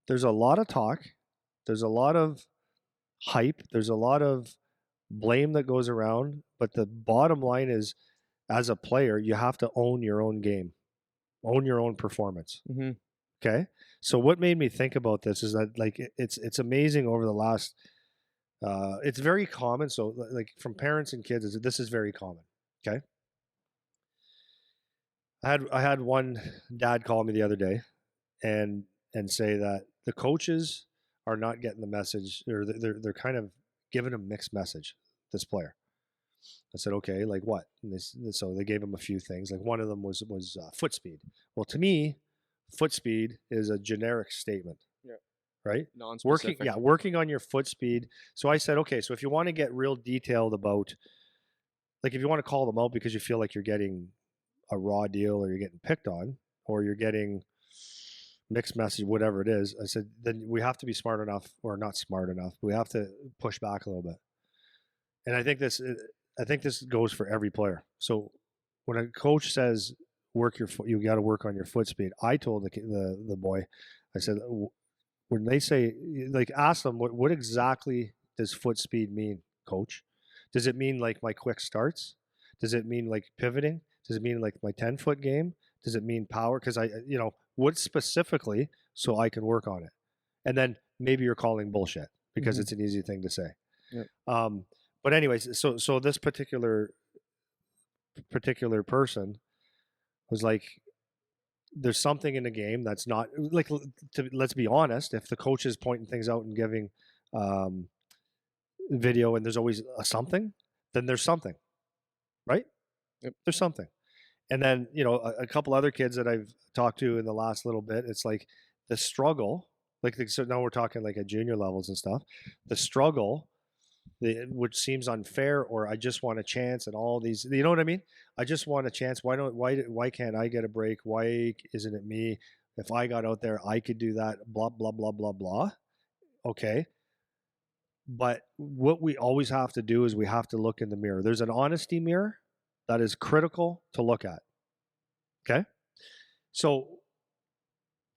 there's a lot of talk, there's a lot of hype, there's a lot of blame that goes around, but the bottom line is, as a player, you have to own your own game, own your own performance. Mm-hmm. Okay. So what made me think about this is that like it's amazing over the last it's very common. So like from parents and kids, this is very common. Okay. I had one dad call me the other day and say that the coaches are not getting the message, or they're kind of giving a mixed message, this player. I said, okay, like what? So they gave him a few things. Like one of them was foot speed. Well, to me, foot speed is a generic statement. Yeah. Right. Non-specific. Working on your foot speed. So I said, okay, so if you want to get real detailed about, like, if you want to call them out because you feel like you're getting a raw deal, or you're getting picked on, or you're getting mixed message, whatever it is, I said, then we have to be smart enough, or not smart enough. We have to push back a little bit. And I think this goes for every player. So when a coach says work your foot, you got to work on your foot speed. I told the boy, I said, when they say, like, ask them what exactly does foot speed mean, coach? Does it mean like my quick starts? Does it mean like pivoting? Does it mean like my 10-foot game? Does it mean power? Because what specifically, so I can work on it. And then maybe you're calling bullshit because it's an easy thing to say. Yep. But anyways, so this particular person was like, there's something in the game that's not like, let's be honest, if the coach is pointing things out and giving video, and there's always something, then there's something, right? Yep. There's something. And then, a couple other kids that I've talked to in the last little bit, it's like the struggle, like, so now we're talking like at junior levels and stuff, the struggle, which seems unfair, or I just want a chance, and all these, you know what I mean? I just want a chance. Why can't I get a break? Why isn't it me? If I got out there, I could do that, blah, blah, blah, blah, blah. Okay. But what we always have to do is we have to look in the mirror. There's an honesty mirror that is critical to look at. Okay. So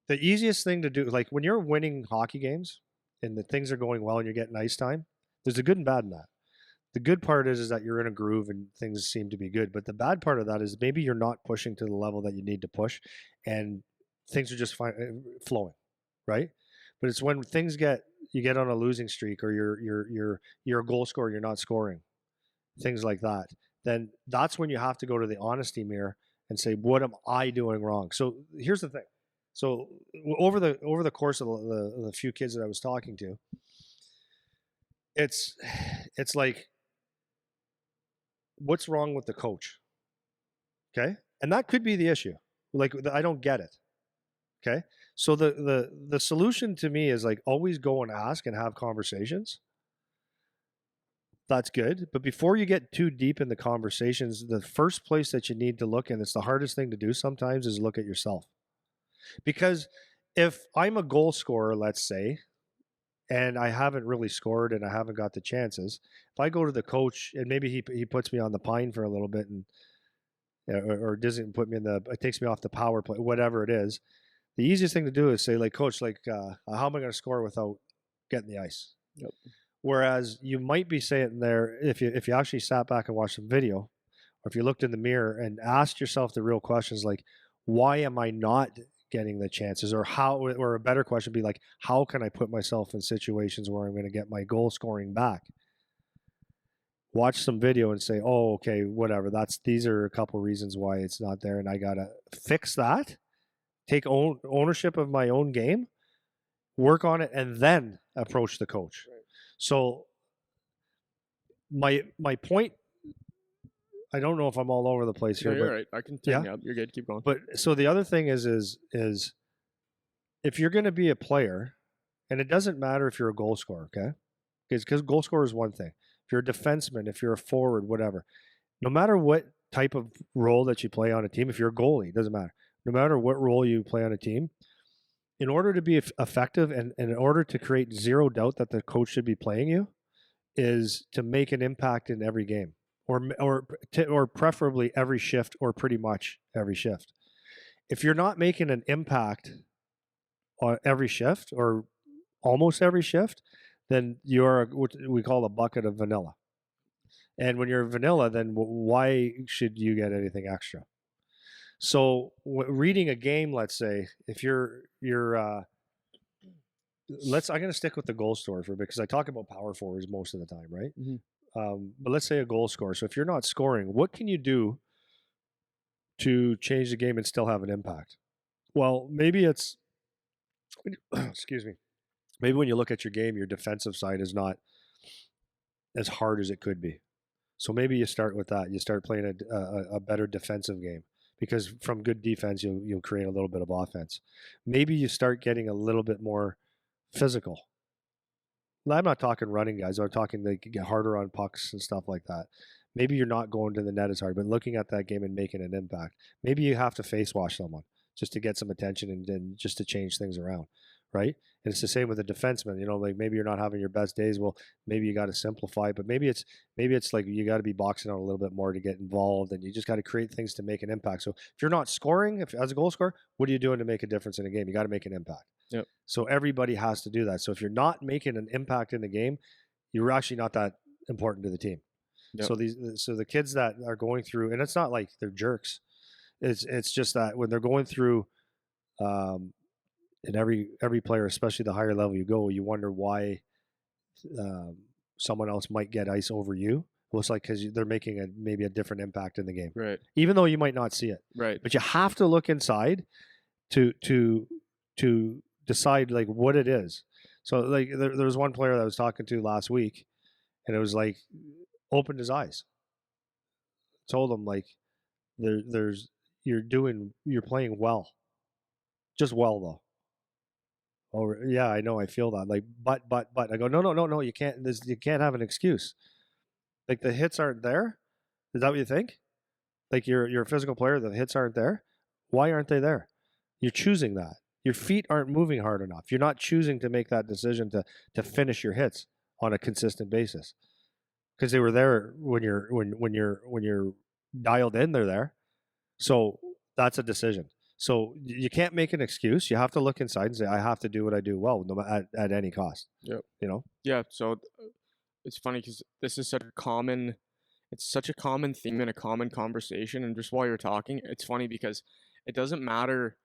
the easiest thing to do, like when you're winning hockey games and the things are going well and you're getting ice time, there's a good and bad in that. The good part is that you're in a groove and things seem to be good. But the bad part of that is maybe you're not pushing to the level that you need to push, and things are just flowing, right? But it's when you get on a losing streak, or you're a goal scorer, you're not scoring, things like that. Then that's when you have to go to the honesty mirror and say, what am I doing wrong? So here's the thing. So over the course of the few kids that I was talking to, it's like, what's wrong with the coach? Okay. And that could be the issue. Like, I don't get it. Okay. So the solution to me is like, always go and ask and have conversations. That's good. But before you get too deep in the conversations, the first place that you need to look, and it's the hardest thing to do sometimes, is look at yourself. Because if I'm a goal scorer, let's say, and I haven't really scored and I haven't got the chances, if I go to the coach and maybe he puts me on the pine for a little bit, and or doesn't put me it takes me off the power play, whatever it is, the easiest thing to do is say, like, coach, like, how am I going to score without getting the ice? Yep. Whereas you might be saying there, if you actually sat back and watched some video, or if you looked in the mirror and asked yourself the real questions, like, why am I not getting the chances? Or a better question would be like, how can I put myself in situations where I'm going to get my goal scoring back? Watch some video and say, oh, okay, whatever. These are a couple reasons why it's not there, and I got to fix that. Take ownership of my own game, work on it, and then approach the coach. Right. So my point, I don't know if I'm all over the place here. No, you're right. I can take me out. You're good. Keep going. But so the other thing is if you're going to be a player, and it doesn't matter if you're a goal scorer, okay? Because goal scorer is one thing. If you're a defenseman, if you're a forward, whatever, no matter what type of role that you play on a team, if you're a goalie, it doesn't matter. No matter what role you play on a team, in order to be effective and in order to create zero doubt that the coach should be playing you, is to make an impact in every game, or preferably every shift, or pretty much every shift. If you're not making an impact on every shift or almost every shift, then you're what we call a bucket of vanilla. And when you're vanilla, then why should you get anything extra? So reading a game, let's say, if you're I'm going to stick with the goal scorer for a bit because I talk about power forwards most of the time, right? Mm-hmm. But let's say a goal scorer. So if you're not scoring, what can you do to change the game and still have an impact? Well, maybe it's excuse me. Maybe when you look at your game, your defensive side is not as hard as it could be. So maybe you start with that. You start playing a better defensive game because from good defense, you'll create a little bit of offense. Maybe you start getting a little bit more physical. I'm not talking running guys. I'm talking they get harder on pucks and stuff like that. Maybe you're not going to the net as hard, but looking at that game and making an impact. Maybe you have to face wash someone just to get some attention and just to change things around, right? And it's the same with a defenseman. You know, like maybe you're not having your best days. Well, maybe you got to simplify, but maybe it's like you got to be boxing out a little bit more to get involved, and you just got to create things to make an impact. So if you're not scoring, if as a goal scorer, what are you doing to make a difference in a game? You got to make an impact. Yep. So everybody has to do that. So if you're not making an impact in the game, you're actually not that important to the team. Yep. So the kids that are going through, and it's not like they're jerks. It's just that when they're going through, and every player, especially the higher level you go, you wonder why someone else might get ice over you. Well, it's like because they're making maybe a different impact in the game, right? Even though you might not see it, right? But you have to look inside to decide like what it is. So like there was one player that I was talking to last week, and it was like opened his eyes, told him like you're playing well, just well though. Oh yeah, I know, I feel that. Like but I go no, you can't. You can't have an excuse. Like the hits aren't there. Is that what you think? Like you're a physical player, the hits aren't there. Why aren't they there? You're choosing that. Your feet aren't moving hard enough. You're not choosing to make that decision to finish your hits on a consistent basis because they were there when you're dialed in. They're there, so that's a decision. So you can't make an excuse. You have to look inside and say, I have to do what I do well, at any cost. Yep. You know. Yeah. So it's funny because this is it's such a common theme in a common conversation, and just while you're talking, it's funny because it doesn't matter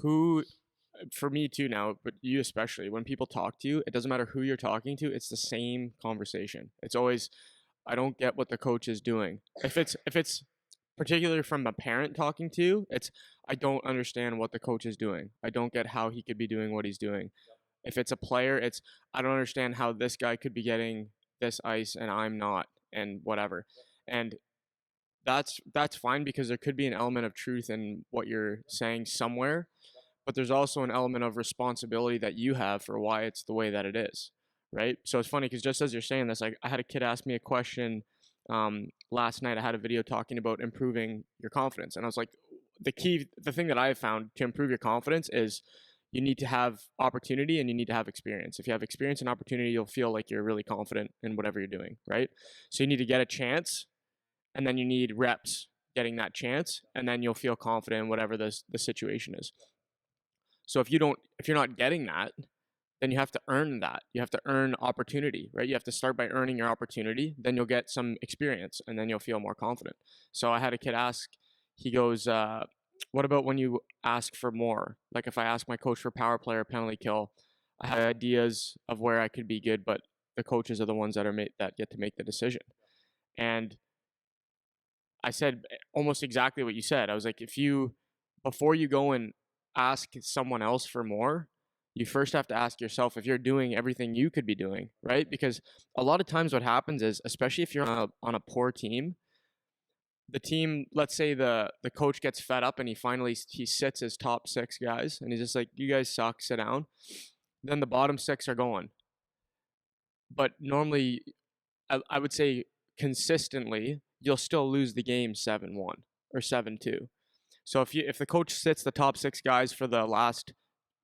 who, for me too now, but you especially, when people talk to you, it doesn't matter who you're talking to, it's the same conversation. It's always, I don't get what the coach is doing. If it's particularly from a parent talking to you, it's, I don't understand what the coach is doing. I don't get how he could be doing what he's doing. If it's a player, it's, I don't understand how this guy could be getting this ice and I'm not, and whatever. And that's fine because there could be an element of truth in what you're saying somewhere, but there's also an element of responsibility that you have for why it's the way that it is, right? So it's funny because just as you're saying this, like I had a kid ask me a question last night. I had a video talking about improving your confidence, and I was like, the thing that I have found to improve your confidence is you need to have opportunity and you need to have experience. If you have experience and opportunity, you'll feel like you're really confident in whatever you're doing, right? So you need to get a chance, and then you need reps getting that chance, and then you'll feel confident in whatever the situation is. So if you're not getting that, then you have to earn that. You have to earn opportunity, right? You have to start by earning your opportunity, then you'll get some experience, and then you'll feel more confident. So I had a kid ask, he goes, what about when you ask for more? Like if I ask my coach for power play or penalty kill, I have ideas of where I could be good, but the coaches are the ones that get to make the decision. And I said almost exactly what you said. I was like, before you go and ask someone else for more, you first have to ask yourself if you're doing everything you could be doing, right? Because a lot of times what happens is, especially if you're on a poor team, the team, let's say the coach gets fed up and he sits his top 6 guys and he's just like, you guys suck, sit down. Then the bottom 6 are going. But normally, I would say consistently, you'll still lose the game 7-1 or 7-2. So if the coach sits the top 6 guys for the last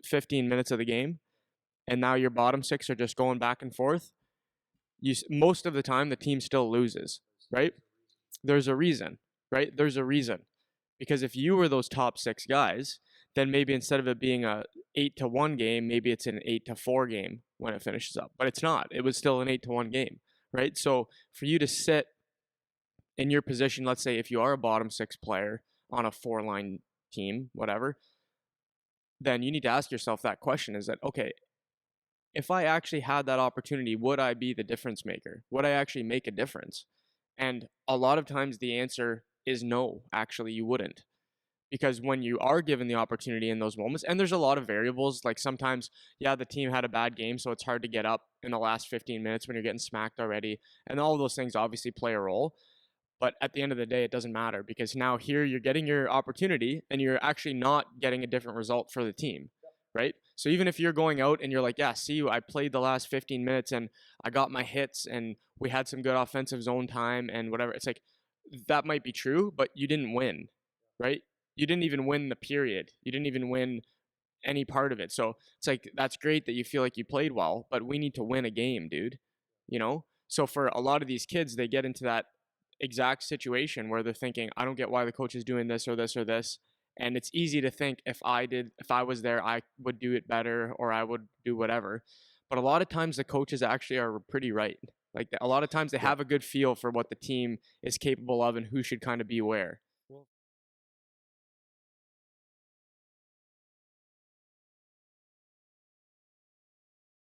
15 minutes of the game, and now your bottom 6 are just going back and forth, most of the time the team still loses, right? There's a reason, right? There's a reason. Because if you were those top 6 guys, then maybe instead of it being a 8-1 game, maybe it's an 8-4 game when it finishes up. But it's not. It was still an 8-1 game, right? So for you to sit in your position, let's say if you are a bottom six player on a four line team, whatever, then you need to ask yourself that question is that, okay, if I actually had that opportunity, would I be the difference maker? Would I actually make a difference? And a lot of times the answer is no, actually, you wouldn't. Because when you are given the opportunity in those moments, and there's a lot of variables, like sometimes, yeah, the team had a bad game, so it's hard to get up in the last 15 minutes when you're getting smacked already. And all of those things obviously play a role. But at the end of the day, it doesn't matter because now here you're getting your opportunity and you're actually not getting a different result for the team, right? So even if you're going out and you're like, yeah, see, I played the last 15 minutes and I got my hits and we had some good offensive zone time and whatever, it's like that might be true, but you didn't win, right? You didn't even win the period. You didn't even win any part of it. So it's like that's great that you feel like you played well, but we need to win a game, dude. You know? So for a lot of these kids, they get into that exact situation where they're thinking, I don't get why the coach is doing this or this or this. And it's easy to think if I was there, I would do it better or I would do whatever. But a lot of times the coaches actually are pretty right. Like a lot of times they Yeah. have a good feel for what the team is capable of and who should kind of be where.